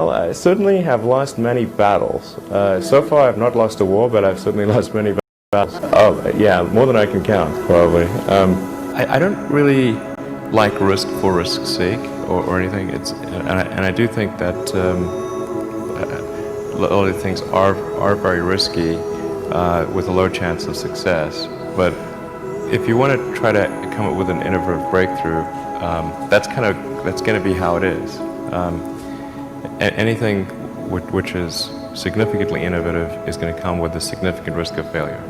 Well, I certainly have lost many battles. So far I've not lost a war, but I've certainly lost many battles. Oh, yeah, more than I can count, probably. I don't really like risk for risk's sake or anything. And I do think that a lot of things are very risky with a low chance of success. But if you want to try to come up with an innovative breakthrough, that's going to be how it is. Anything which is significantly innovative is going to come with a significant risk of failure.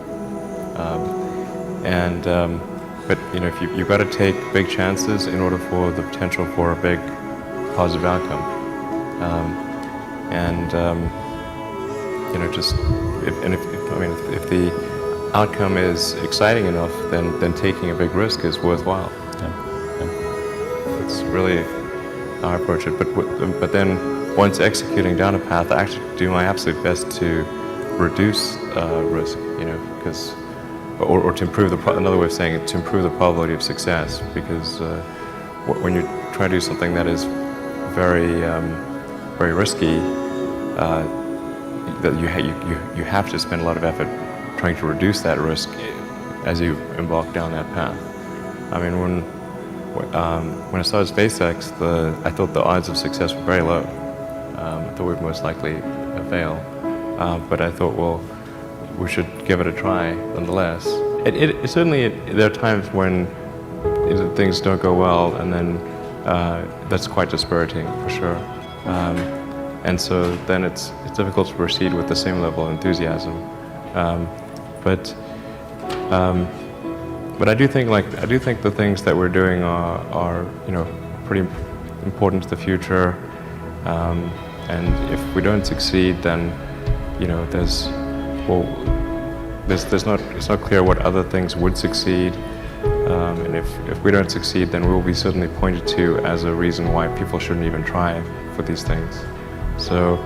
But you know, you've got to take big chances in order for the potential for a big positive outcome. You know, just if the outcome is exciting enough, then taking a big risk is worthwhile. It's really how I approach it. But then once executing down a path, I actually do my absolute best to reduce risk. You know, because. Or to improve another way of saying it, to improve the probability of success, because when you try to do something that is very, very risky, that you have to spend a lot of effort trying to reduce that risk as you embark down that path. I mean, when I started SpaceX, I thought the odds of success were very low. I thought we'd most likely fail, but I thought, well, we should give it a try nonetheless. Certainly there are times when things don't go well, and then that's quite dispiriting for sure. And so then it's difficult to proceed with the same level of enthusiasm. But I do think the things that we're doing are you know, pretty important to the future. And if we don't succeed, then you know, it's not clear what other things would succeed, and if we don't succeed, then we'll be certainly pointed to as a reason why people shouldn't even try for these things. So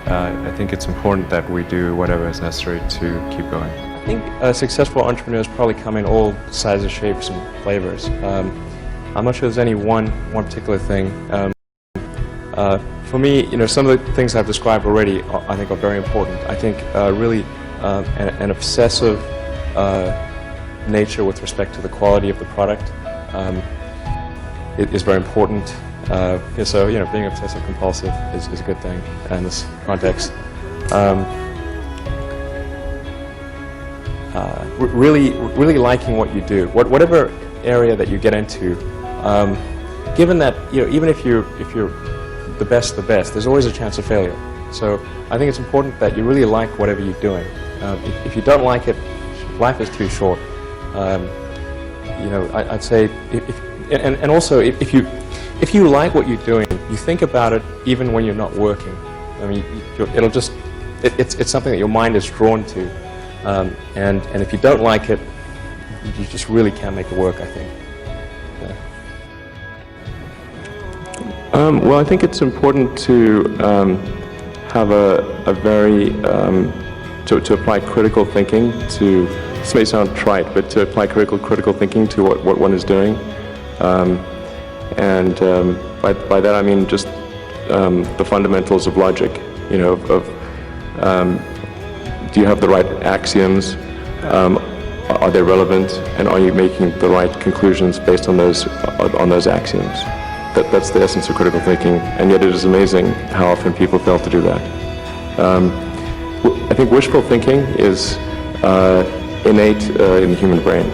I think it's important that we do whatever is necessary to keep going. I think successful entrepreneurs probably come in all sizes, shapes, and flavors. I'm not sure there's any one particular thing. For me, you know, some of the things I've described already, I think, are very important. I think really an obsessive nature with respect to the quality of the product is very important. So, you know, being obsessive compulsive is a good thing in this context. Really liking what you do, whatever area that you get into. Given that, you know, even if you're the best, there's always a chance of failure. So I think it's important that you really like whatever you're doing. If you don't like it, life is too short. You know, I'd say, and also if you like what you're doing, you think about it even when you're not working. I mean, it's something that your mind is drawn to, and if you don't like it, you just really can't make it work, I think. Yeah. Well, I think it's important to have a very to apply critical thinking to. This may sound trite, but to apply critical thinking to what one is doing, and by that I mean just the fundamentals of logic. You know, do you have the right axioms? Are they relevant, and are you making the right conclusions based on those axioms? That's the essence of critical thinking, and yet it is amazing how often people fail to do that. I think wishful thinking is innate in the human brain.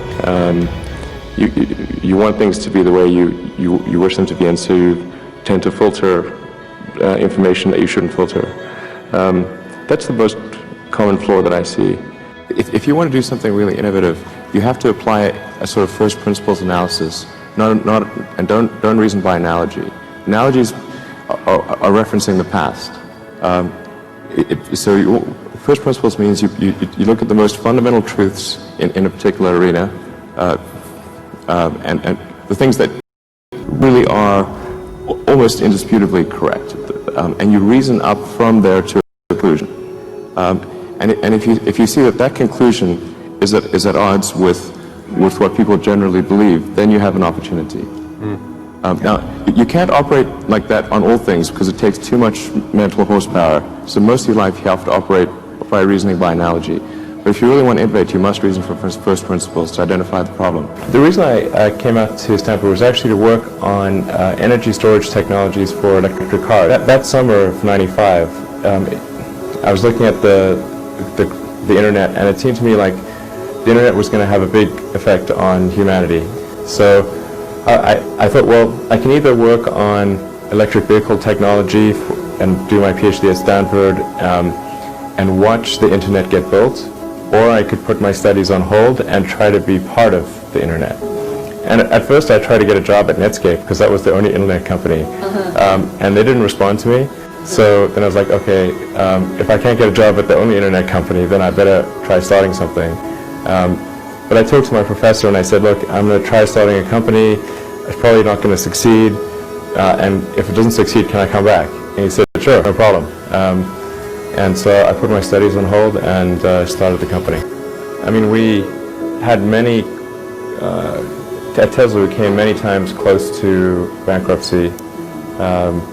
You want things to be the way you wish them to be, and so you tend to filter information that you shouldn't filter. That's the most common flaw that I see. If you want to do something really innovative, you have to apply a sort of first principles analysis. And don't reason by analogy. Analogies are referencing the past. First principles means you look at the most fundamental truths in a particular arena, and the things that really are almost indisputably correct, and you reason up from there to a conclusion. And if you see that conclusion is at odds with what people generally believe, then you have an opportunity. Now, you can't operate like that on all things because it takes too much mental horsepower. So most of your life you have to operate by reasoning by analogy. But if you really want to innovate, you must reason from first principles to identify the problem. The reason I came out to Stanford was actually to work on energy storage technologies for electric cars. That summer of '95, I was looking at the internet, and it seemed to me like the internet was going to have a big effect on humanity. So I thought, well, I can either work on electric vehicle technology and do my PhD at Stanford and watch the internet get built, or I could put my studies on hold and try to be part of the internet. And at first I tried to get a job at Netscape because that was the only internet company, and they didn't respond to me. So then I was like, okay, if I can't get a job at the only internet company, then I better try starting something. But I talked to my professor and I said, look, I'm going to try starting a company. It's probably not going to succeed, and if it doesn't succeed, can I come back? And he said, sure, no problem. And so I put my studies on hold and started the company. I mean, we had many, at Tesla we came many times close to bankruptcy.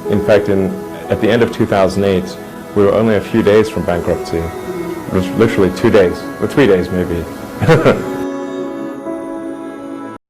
In fact, at the end of 2008, we were only a few days from bankruptcy. It was literally 2 days, or 3 days maybe.